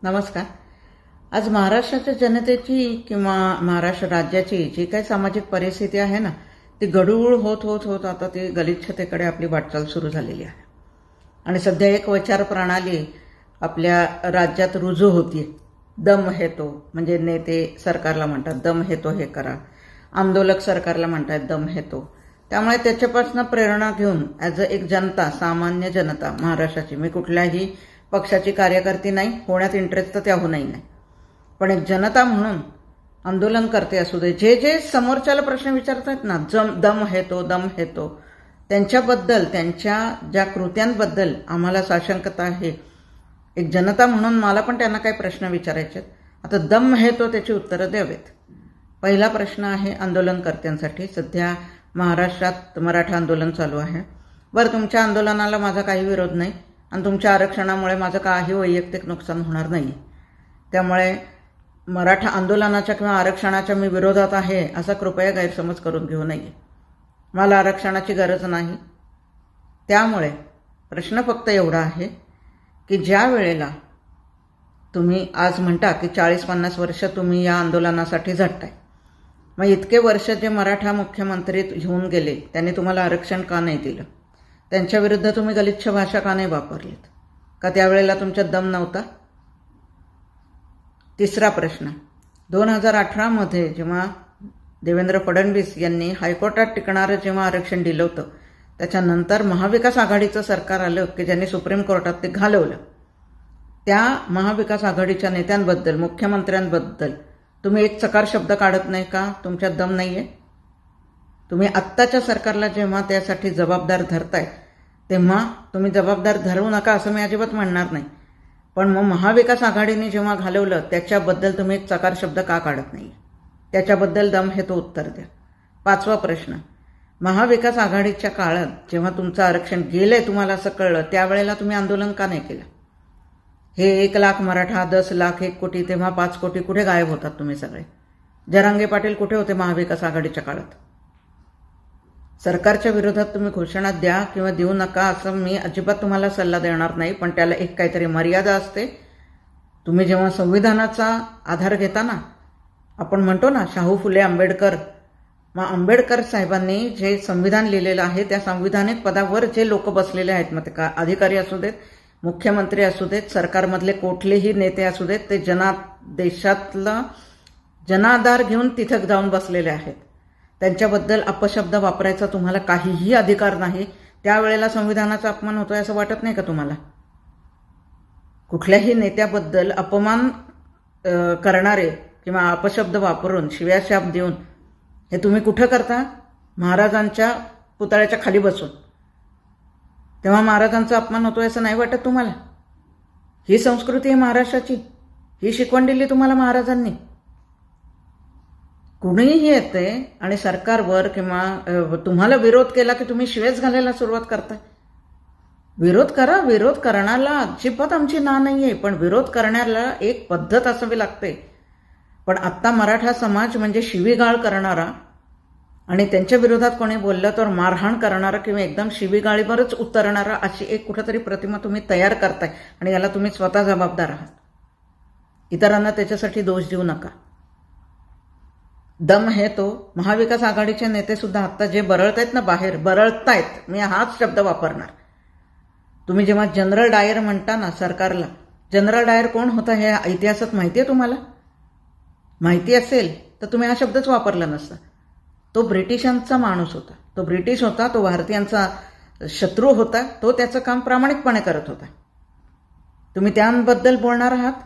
नमस्कार. आज महाराष्ट्राच्या जनतेची किंवा महाराष्ट्र राज्याची जी काही सामाजिक परिस्थिती आहे ना, ती गढूळ होत होत होत आता ती गलिच्छतेकडे आपली वाटचाल सुरू झालेली आहे. आणि सध्या एक विचार प्रणाली आपल्या राज्यात रुजू होतीये. दम है तो, म्हणजे नेते सरकारला म्हणतात दम है तो हे करा, आंदोलक सरकारला म्हणतात दम है तो. त्यामुळे त्याच्यापासून प्रेरणा घेऊन ॲज अ एक जनता, सामान्य जनता महाराष्ट्राची, मी कुठल्याही पक्षाची कार्यकर्ती नाही, होण्यात इंटरेस्ट तर त्याहूनही नाही, पण एक जनता म्हणून आंदोलन करते असू दे, जे जे समोरच्याला प्रश्न विचारतात ना, दम है तो, त्यांच्याबद्दल, त्यांच्या ज्या कृत्यांबद्दल आम्हाला साशंकता आहे. एक जनता म्हणून मला पण त्यांना काही प्रश्न विचारायचे. आता दम है तो त्याची उत्तरं द्यावेत. पहिला प्रश्न आहे आंदोलनकर्त्यांसाठी. सध्या महाराष्ट्रात मराठा आंदोलन चालू आहे. बरं, तुमच्या आंदोलनाला माझा काही विरोध नाही आणि तुमच्या आरक्षणामुळे माझं काही वैयक्तिक नुकसान होणार नाही. त्यामुळे मराठा आंदोलनाच्या किंवा आरक्षणाच्या मी विरोधात आहे असा कृपया गैरसमज करून घेऊ नये. मला आरक्षणाची गरज नाही. त्यामुळे प्रश्न फक्त एवढा आहे की ज्या वेळेला तुम्ही आज म्हणता की 40-50 वर्ष तुम्ही या आंदोलनासाठी झटताय, मग इतके वर्ष जे मराठा मुख्यमंत्री होऊन गेले त्यांनी तुम्हाला आरक्षण का नाही दिलं? त्यांच्या विरुद्ध तुम्ही गलिच्छ भाषा का नाही वापरलीत? का त्यावेळेला तुमच्यात दम नव्हता? तिसरा प्रश्न, 2018 जेव्हा देवेंद्र फडणवीस यांनी हायकोर्टात टिकणारं जेव्हा आरक्षण दिलं होतं, त्याच्यानंतर महाविकास आघाडीचं सरकार आलं की ज्यांनी सुप्रीम कोर्टात ते घालवलं. त्या महाविकास आघाडीच्या नेत्यांबद्दल, मुख्यमंत्र्यांबद्दल तुम्ही एक चकार शब्द काढत नाही का? तुमच्यात दम नाहीये? तुम्ही आत्ताच्या सरकारला जेव्हा त्यासाठी जबाबदार धरताय तेव्हा तुम्ही जबाबदार धरू नका असं मी अजिबात म्हणणार नाही, पण मग महाविकास आघाडीने जेव्हा घालवलं त्याच्याबद्दल तुम्ही एक चकार शब्द का काढत नाही? त्याच्याबद्दल दम हे तो उत्तर द्या. पाचवा प्रश्न, महाविकास आघाडीच्या काळात जेव्हा तुमचं आरक्षण गेलंय तुम्हाला असं कळलं, त्यावेळेला तुम्ही आंदोलन का नाही केलं? हे 1 लाख मराठा, 10 लाख, 1 कोटी, तेव्हा 5 कोटी कुठे गायब होतात तुम्ही सगळे? जरांगे पाटील कुठे होते महाविकास आघाडीच्या काळात? सरकारच्या विरोधात तुम्ही घोषणा द्या किंवा देऊ नका असं मी अजिबात तुम्हाला सल्ला देणार नाही, पण त्याला एक काहीतरी मर्यादा असते. तुम्ही जेव्हा संविधानाचा आधार घेता ना, आपण म्हणतो ना शाहू फुले आंबेडकर, मग आंबेडकर साहेबांनी जे संविधान लिहिलेलं आहे त्या संविधानिक पदावर जे लोक बसलेले आहेत, मग ते अधिकारी असू देत, मुख्यमंत्री असू देत, सरकारमधले कुठलेही नेते असू देत, ते देशातला जनाधार घेऊन तिथं जाऊन बसलेले आहेत. त्यांच्याबद्दल अपशब्द वापरायचा तुम्हाला काहीही अधिकार नाही. त्यावेळेला संविधानाचा अपमान होतोय असं वाटत नाही का तुम्हाला? कुठल्याही नेत्याबद्दल अपमान करणारे किंवा अपशब्द वापरून, शिव्याशाप देऊन हे तुम्ही कुठं करता? महाराजांच्या पुतळ्याच्या खाली बसून. तेव्हा महाराजांचा अपमान होतोय असं नाही वाटत तुम्हाला? ही संस्कृती आहे महाराष्ट्राची, ही शिकवण दिली तुम्हाला महाराजांनी. कुणीही येते आणि सरकारवर किंवा तुम्हाला विरोध केला की तुम्ही शिवेच घालायला सुरुवात करताय. विरोध करा, विरोध करण्याला अजिबात आमची ना नाहीये, पण विरोध करण्याला एक पद्धत असावी लागते. पण आत्ता मराठा समाज म्हणजे शिवीगाळ करणारा आणि त्यांच्या विरोधात कोणी बोललं तर मारहाण करणारा किंवा एकदम शिवीगाळीवरच उतरणारा अशी एक कुठेतरी प्रतिमा तुम्ही तयार करताय आणि याला तुम्ही स्वतः जबाबदार आहात. इतरांना त्याच्यासाठी दोष देऊ नका. दम है तो, महाविकास आघाडीचे नेते सुद्धा आत्ता जे बरळतायत ना, बाहेर बरळतायत, मी हाच शब्द वापरणार. तुम्ही जेव्हा जनरल डायर म्हणता ना सरकारला, जनरल डायर कोण होता हे इतिहासात माहिती आहे तुम्हाला? माहिती असेल तर तुम्ही हा शब्दच वापरला नसता. तो ब्रिटिशांचा माणूस होता, तो ब्रिटिश होता, तो भारतीयांचा शत्रू होता, तो त्याचं काम प्रामाणिकपणे करत होता. तुम्ही त्यांबद्दल बोलणार आहात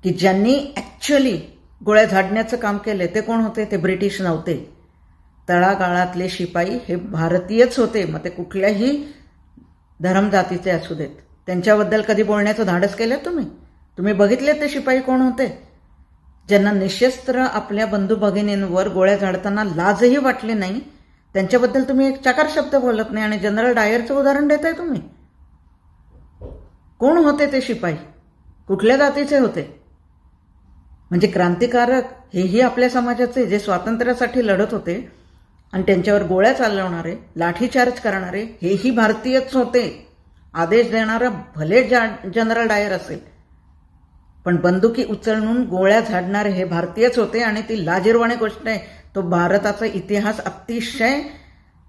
की ज्यांनी ऍक्च्युअली गोळ्या झाडण्याचं काम केले ते कोण होते? ते ब्रिटिश नव्हते. तळागाळातले शिपाई हे भारतीयच होते, मग ते कुठल्याही धर्मजातीचे असू देत. त्यांच्याबद्दल कधी बोलण्याचं धाडस केलं तुम्ही? तुम्ही बघितले ते शिपाई कोण होते? ज्यांना निशस्त्र आपल्या बंधू भगिनींवर गोळ्या झाडताना लाजही वाटली नाही, त्यांच्याबद्दल तुम्ही एक चकार शब्द बोलत नाही आणि जनरल डायरचं उदाहरण देताय तुम्ही. कोण होते ते शिपाई? कुठल्या जातीचे होते? म्हणजे क्रांतिकारक हेही आपल्या समाजाचे, जे स्वातंत्र्यासाठी लढत होते आणि त्यांच्यावर गोळ्या चालवणारे, लाठीचार्ज करणारे हेही भारतीयच होते. आदेश देणारा भले जनरल डायर असेल, पण बंदुकी उचलून गोळ्या झाडणारे हे भारतीयच होते आणि ती लाजिरवाणी गोष्ट आहे. तो भारताचा इतिहास अतिशय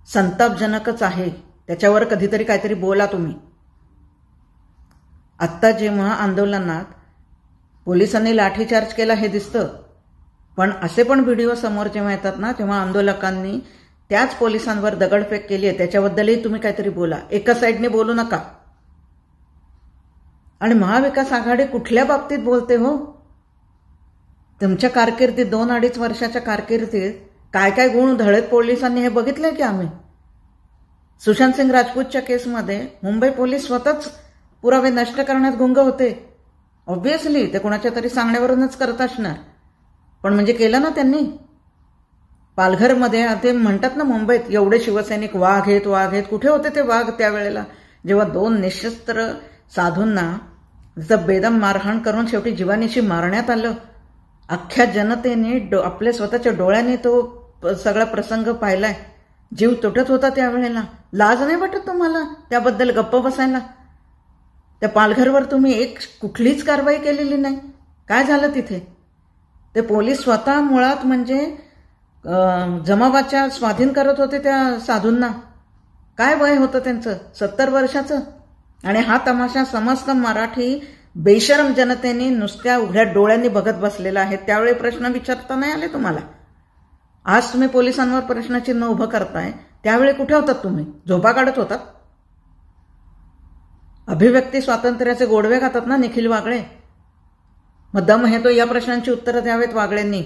संतापजनकच आहे. त्याच्यावर कधीतरी काहीतरी बोला तुम्ही. आत्ता जेव्हा आंदोलनात पोलिसांनी लाठीचार्ज केला हे दिसतं, पण असे पण व्हिडिओ समोर जेव्हा येतात ना, तेव्हा आंदोलकांनी त्याच पोलिसांवर दगडफेक केली आहे, त्याच्याबद्दलही तुम्ही काहीतरी बोला. एका साईडने बोलू नका. आणि महाविकास आघाडी कुठल्या बाबतीत बोलते हो? तुमच्या कारकिर्दीत 2-2.5 वर्षाच्या कारकिर्दीत काय काय गुण धळत पोलिसांनी हे बघितलंय की आम्ही. सुशांत सिंग राजपूतच्या केसमध्ये मुंबई पोलीस स्वतःच पुरावे नष्ट करण्यात गुंग होते. ऑब्व्हियसली ते कोणाच्या तरी सांगण्यावरूनच करत असणार, पण म्हणजे केलं ना त्यांनी. पालघरमध्ये ते म्हणतात ना मुंबईत एवढे शिवसैनिक वाघ आहेत. कुठे होते ते वाघ त्यावेळेला, जेव्हा 2 निशस्त्र साधूंना बेदम मारहाण करून शेवटी जीवानीशी मारण्यात आलं. अख्ख्या जनतेने आपल्या स्वतःच्या डोळ्यांनी तो सगळा प्रसंग पाहिलाय. जीव तुटत होता त्यावेळेला. लाज नाही वाटत तुम्हाला त्याबद्दल गप्प बसायला? त्या पालघरवर तुम्ही कुठलीच कारवाई केलेली नाही. काय झालं तिथे? ते पोलीस स्वतः मुळात म्हणजे जमावाच्या स्वाधीन करत होते त्या साधूंना. काय वय होतं त्यांचं? 70 वर्षाचं. आणि हा तमाशा समस्त मराठी बेशरम जनतेने नुसत्या उघड्या डोळ्यांनी बघत बसलेला आहे. त्यावेळी प्रश्न विचारता नाही आले तुम्हाला. आज तुम्ही पोलिसांवर प्रश्नचिन्ह उभं करताय, त्यावेळी कुठे होतात तुम्ही? झोपा काढत होतात? अभिव्यक्ती स्वातंत्र्याचे गोडवे खातात ना निखिल वागळे. मग दम आहे तो या प्रश्नांची उत्तरं द्यावेत वागळेंनी,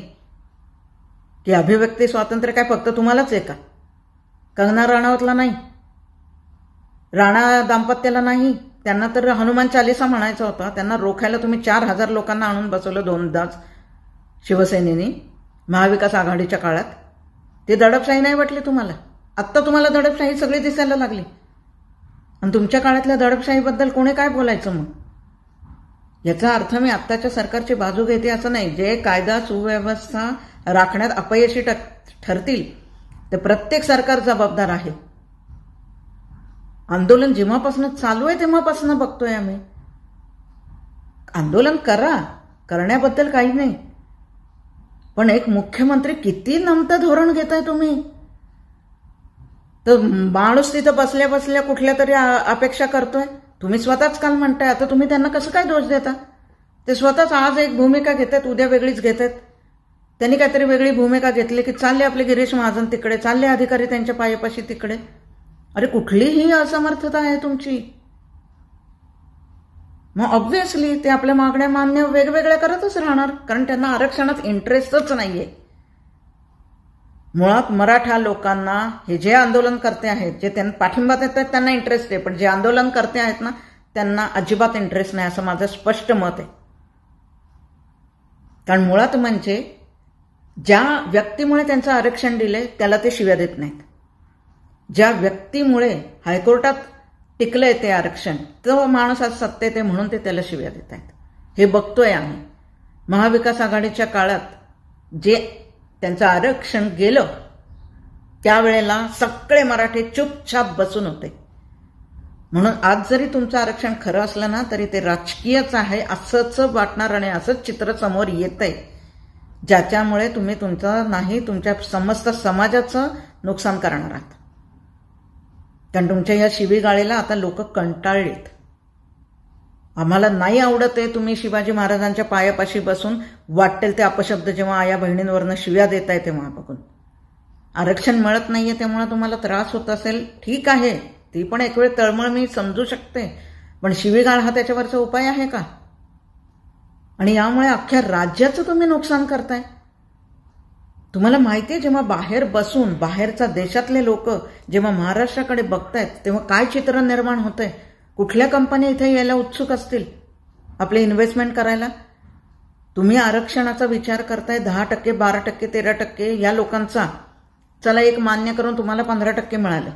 की अभिव्यक्ती स्वातंत्र्य काय फक्त तुम्हालाच आहे का? कंगना राणावतला नाही, राणा दाम्पत्याला नाही. त्यांना तर हनुमान चालीसा म्हणायचा होता. त्यांना रोखायला तुम्ही 4000 लोकांना आणून बसवलं 2दाच शिवसेनेने महाविकास आघाडीच्या काळात. ते दडपशाही नाही वाटली तुम्हाला? आत्ता तुम्हाला दडपशाही सगळी दिसायला लागली. आणि तुमच्या काळातल्या दडपशाहीबद्दल कोणी काय बोलायचं मग? याचा अर्थ मी आत्ताच्या सरकारची बाजू घेते असं नाही. जे कायदा सुव्यवस्था राखण्यात अपयशी ठरतील ते प्रत्येक सरकार जबाबदार आहे. आंदोलन जेव्हापासून चालू आहे तेव्हापासून बघतोय आम्ही. आंदोलन करा, करण्याबद्दल काही नाही, पण एक मुख्यमंत्री किती नमतं धोरण घेताय तुम्ही? तर माणूस तिथं बसल्या बसल्या कुठल्या तरी अपेक्षा करतोय. तुम्ही स्वतःच काल म्हणताय, आता तुम्ही त्यांना कसं काय दोष देता? ते स्वतःच आज एक भूमिका घेतात, उद्या वेगळीच घेतात. त्यांनी काहीतरी वेगळी भूमिका घेतली की चालले आपले गिरीश महाजन तिकडे, चालले अधिकारी त्यांच्या पायापाशी तिकडे. अरे कुठलीही असमर्थता आहे तुमची? मग ऑब्व्हियसली ते आपल्या मागण्या मान्य वेगवेगळ्या करतच राहणार, कारण त्यांना आरक्षणात इंटरेस्टच नाहीये. मुळात मराठा लोकांना हे जे आंदोलन करते आहेत, जे त्यांना पाठिंबा देतात त्यांना इंटरेस्ट आहे, पण जे आंदोलन करते आहेत ना त्यांना अजिबात इंटरेस्ट नाही, असं माझं स्पष्ट मत आहे. कारण मुळात म्हणजे ज्या व्यक्तीमुळे त्यांचं आरक्षण दिले त्याला ते शिव्या देत नाहीत. ज्या व्यक्तीमुळे हायकोर्टात टिकलंय ते आरक्षण, तो माणूस आज सत्तेत आहे म्हणून ते त्याला शिव्या देत आहेत. हे बघतोय आम्ही. महाविकास आघाडीच्या काळात जे त्यांचं आरक्षण गेलं त्यावेळेला सगळे मराठी चुपचाप बसून होते. म्हणून आज जरी तुमचं आरक्षण खरं असलं ना तरी ते राजकीयच आहे असंच वाटणार आणि असंच चित्र समोर येतंय, ज्याच्यामुळे तुम्ही तुमचं नाही तुमच्या समस्त समाजाचं नुकसान करणार आहात. कारण तुमच्या या शिवीगाळीला आता लोक कंटाळलीत. आम्हाला नाही आवडत आहे तुम्ही शिवाजी महाराजांच्या पायापाशी बसून वाटेल ते अपशब्द जेव्हा आया बहिणींवरनं शिव्या देताय तेव्हा बघून. आरक्षण मिळत नाहीये त्यामुळे तुम्हाला त्रास होत असेल, ठीक आहे, ती पण एक वेळ तळमळ मी समजू शकते, पण शिवीगाळ हा त्याच्यावरचा उपाय आहे का? आणि यामुळे अख्ख्या राज्याचं तुम्ही नुकसान करताय. तुम्हाला माहिती आहे जेव्हा बाहेर बसून बाहेरचा देशातले लोक जेव्हा महाराष्ट्राकडे बघतायत तेव्हा काय चित्र निर्माण होतंय? कुठल्या कंपन्या इथे यायला उत्सुक असतील आपले इन्व्हेस्टमेंट करायला? तुम्ही आरक्षणाचा विचार करताय 10%, 12%, 13% या लोकांचा. चला एक मान्य करून तुम्हाला 15% मिळालं,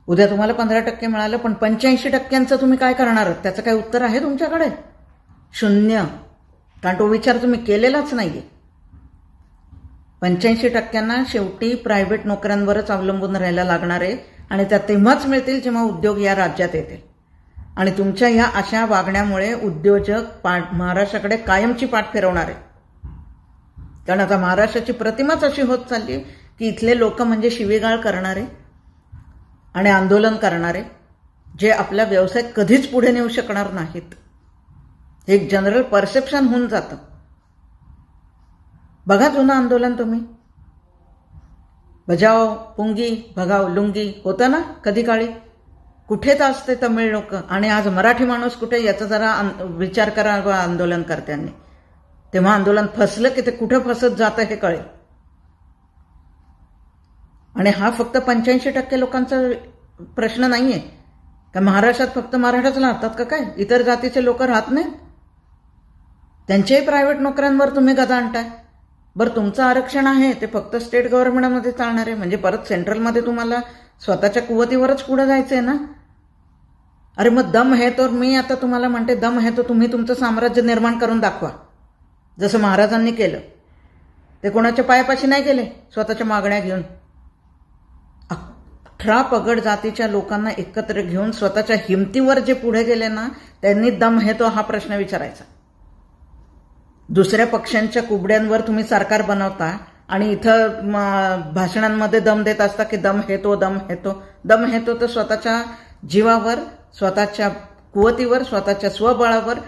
उद्या तुम्हाला 15% मिळालं, पण 85% तुम्ही काय करणार? त्याचं काय उत्तर आहे तुमच्याकडे? शून्य. कारण तो विचार तुम्ही केलेलाच नाहीये. 85% शेवटी प्रायव्हेट नोकऱ्यांवरच अवलंबून राहायला लागणार आहे आणि त्या तेव्हाच मिळतील जेव्हा उद्योग या राज्यात येतील. आणि तुमच्या ह्या अशा वागण्यामुळे उद्योजक महाराष्ट्राकडे कायमची पाठ फिरवणार आहे. कारण आता महाराष्ट्राची प्रतिमाच अशी होत चालली की इथले लोक म्हणजे शिवीगाळ करणारे आणि आंदोलन करणारे, जे आपला व्यवसाय कधीच पुढे नेऊ शकणार नाहीत. एक जनरल परसेप्शन होऊन जातं. बघा जुनं आंदोलन तुम्ही, बजाओ पुंगी भगाओ लुंगी होतं ना कधी काळी. कुठेच असते तमिळ लोक आणि आज मराठी माणूस कुठे, याचा जरा विचार करा आंदोलनकर्त्यांनी. तेव्हा आंदोलन फसलं की ते कुठं फसत जातं हे कळेल. आणि हा फक्त 85% लोकांचा प्रश्न नाहीये का महाराष्ट्रात फक्त मराठाच राहतात का काय, इतर जातीचे लोक राहत नाहीत? त्यांच्याही प्रायव्हेट नोकऱ्यांवर तुम्ही गदा आणताय. बरं तुमचं आरक्षण आहे ते फक्त स्टेट गव्हर्नमेंटमध्ये चालणार आहे, म्हणजे परत सेंट्रलमध्ये तुम्हाला स्वतःच्या कुवतीवरच पुढे जायचंय ना. अरे मग दम है तो, मी आता तुम्हाला म्हणते दम है तो तुम्ही तुमचं साम्राज्य निर्माण करून दाखवा, जसं महाराजांनी केलं. ते कोणाच्या पायापाशी नाही गेले स्वतःच्या मागण्या घेऊन. 18 पगड जातीच्या लोकांना एकत्र घेऊन स्वतःच्या हिमतीवर जे पुढे गेले ना, त्यांनी दम है तो हा प्रश्न विचारायचा. दुसऱ्या पक्षांच्या कुबड्यांवर तुम्ही सरकार बनवता आणि इथं भाषणांमध्ये दम देत असता की दम है तो दम है तो. दम है तो तर स्वतःच्या जीवावर, स्वतःच्या कुवतीवर, स्वतःच्या स्वबळावर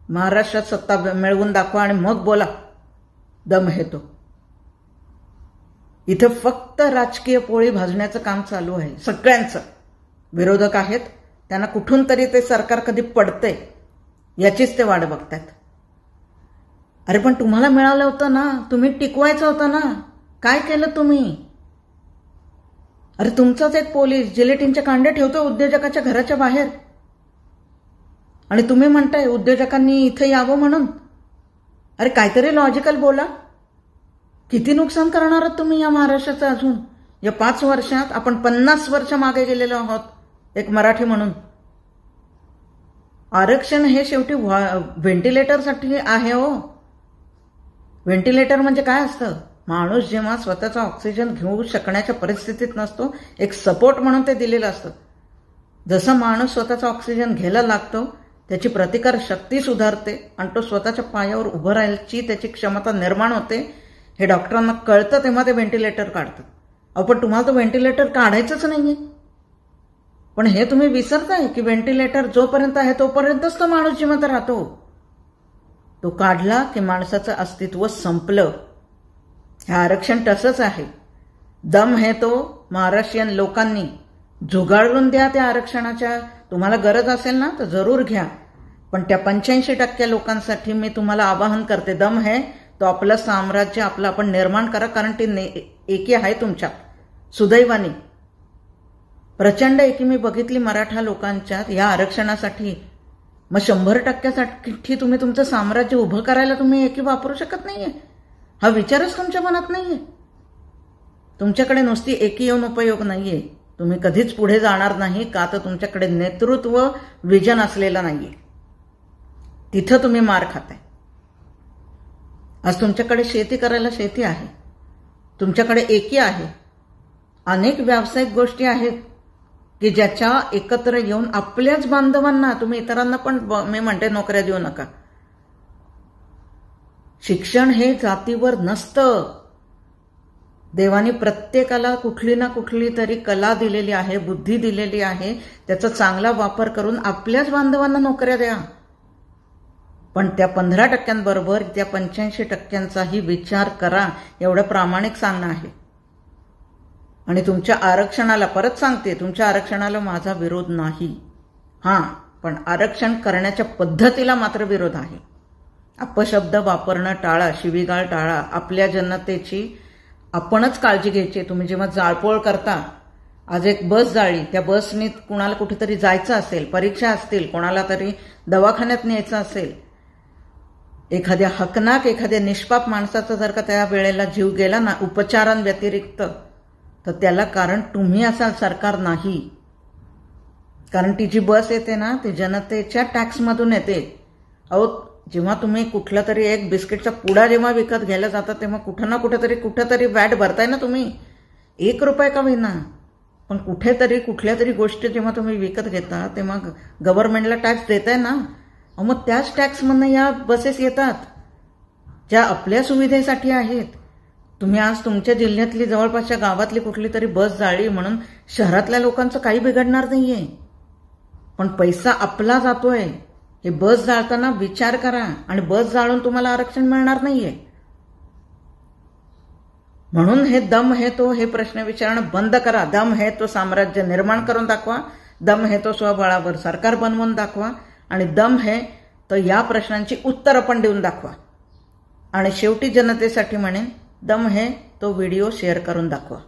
महाराष्ट्रात सत्ता मिळवून दाखवा आणि मग बोला दम है तो. इथं फक्त राजकीय पोळी भाजण्याचं काम चालू आहे सगळ्यांचं. विरोधक आहेत, त्यांना कुठून तरी ते सरकार कधी पडते याचीच ते वाट बघतात. अरे पण तुम्हाला मिळालं होतं ना, तुम्ही टिकवायचं होतं ना, काय केलं तुम्ही? अरे तुमचाच एक पोलीस जिलेटिनचे कांडे ठेवतो उद्योजकाच्या घराच्या बाहेर आणि तुम्ही म्हणताय उद्योजकांनी इथे यावं म्हणून. अरे काहीतरी लॉजिकल बोला. किती नुकसान करणार आहात तुम्ही या महाराष्ट्राचं? अजून या 5 वर्षात आपण 50 वर्ष मागे गेलेलो आहोत एक मराठी म्हणून. आरक्षण हे शेवटी व्हेंटिलेटरसाठी आहे हो. व्हेंटिलेटर म्हणजे काय असतं? माणूस जेव्हा स्वतःचा ऑक्सिजन घेऊ शकण्याच्या परिस्थितीत नसतो, एक सपोर्ट म्हणून ते दिलेलं असतं. जसं माणूस स्वतःचा ऑक्सिजन घ्यायला लागतो, त्याची प्रतिकार शक्ती सुधारते आणि तो स्वतःच्या पायावर उभं राहायची त्याची क्षमता निर्माण होते. हे डॉक्टरांना कळतं तेव्हा ते व्हेंटिलेटर काढतात. पण तुम्हाला तो व्हेंटिलेटर काढायचंच नाहीये. पण हे तुम्ही विसरताय की व्हेंटिलेटर जोपर्यंत आहे तोपर्यंतच तो माणूस जिवंत राहतो. तो काढला की माणसाचं अस्तित्व संपलं. हे आरक्षण तसंच आहे. दम है तो महाराष्ट्रीयन लोकांनी झुगाळून द्या त्या आरक्षणाच्या. तुम्हाला गरज असेल ना तर जरूर घ्या, पण त्या 85% लोकांसाठी मी तुम्हाला आवाहन करते, दम है तो आपलं साम्राज्य आपलं आपण निर्माण करा. कारण ती एकी आहे तुमच्या सुदैवानी. प्रचंड एकी मी बघितली मराठा लोकांच्यात या आरक्षणासाठी. मग 100%साठी तुम्ही तुमचं साम्राज्य उभं करायला तुम्ही एकी वापरू शकत नाहीये. हा विचारच तुमच्या मनात नाहीये. तुमच्याकडे नुसती एकी येऊन उपयोग नाहीये. तुम्ही कधीच पुढे जाणार नाही का तर तुमच्याकडे नेतृत्व विजन असलेलं नाहीये. तिथं तुम्ही मार खाताय. आज तुमच्याकडे शेती करायला शेती आहे, तुमच्याकडे एकी आहे, अनेक व्यावसायिक गोष्टी आहेत की ज्याच्या एकत्र येऊन आपल्याच बांधवांना, तुम्ही इतरांना पण मी म्हणते नोकऱ्या देऊ नका. शिक्षण हे जातीवर नसतं. देवाने प्रत्येकाला कुठली ना कुठली तरी कला दिलेली आहे, बुद्धी दिलेली आहे. त्याचा चांगला वापर करून आपल्याच बांधवांना नोकऱ्या द्या. पण त्या 15%बरोबर त्या 85%चाही विचार करा, एवढं प्रामाणिक सांगणं आहे. आणि तुमच्या आरक्षणाला, परत सांगते, तुमच्या आरक्षणाला माझा विरोध नाही. हां, पण आरक्षण करण्याच्या पद्धतीला मात्र विरोध आहे. अपशब्द वापरणं टाळा, शिवीगाळ टाळा. आपल्या जनतेची आपणच काळजी घ्यायची. तुम्ही जेव्हा जाळपोळ करता, आज एक बस जाळली, त्या बसनी कुणाला कुठेतरी जायचं असेल, परीक्षा असतील, कोणाला तरी दवाखान्यात न्यायचं असेल, एखाद्या हकनाक, एखाद्या निष्पाप माणसाचा जर का त्या वेळेला जीव गेला ना उपचारांव्यतिरिक्त, तर त्याला कारण तुम्ही असाल, सरकार नाही. कारण ती जी बस येते ना ती जनतेच्या टॅक्समधून येते. अहो, जेव्हा तुम्ही कुठला तरी एक बिस्किटचा पुडा जेव्हा विकत घ्यायला जाता तेव्हा कुठं ना कुठेतरी वॅट भरताय ना तुम्ही. 1 रुपये का होईना. पण कुठेतरी कुठल्या तरी गोष्टी जेव्हा तुम्ही विकत घेता तेव्हा गव्हर्नमेंटला टॅक्स देताय ना, मग त्याच टॅक्समधनं या बसेस येतात ज्या आपल्या सुविधेसाठी आहेत. तुम्ही आज तुमच्या जिल्ह्यातली जवळपासच्या गावातली कुठली तरी बस जाळली म्हणून शहरातल्या लोकांचं काही बिघडणार नाहीये, पण पैसा आपला जातोय हे बस जाळताना विचार करा. आणि बस जाळून तुम्हाला आरक्षण मिळणार नाहीये. म्हणून हे दम है तो हे प्रश्न विचारणं बंद करा. दम है तो साम्राज्य निर्माण करून दाखवा, दम है तो स्वबळावर सरकार बनवून दाखवा, आणि दम है तो या प्रश्नांची उत्तरं पण देऊन दाखवा. आणि शेवटी जनतेसाठी म्हणेन, दम है तो व्हिडिओ शेअर करून दाखवा.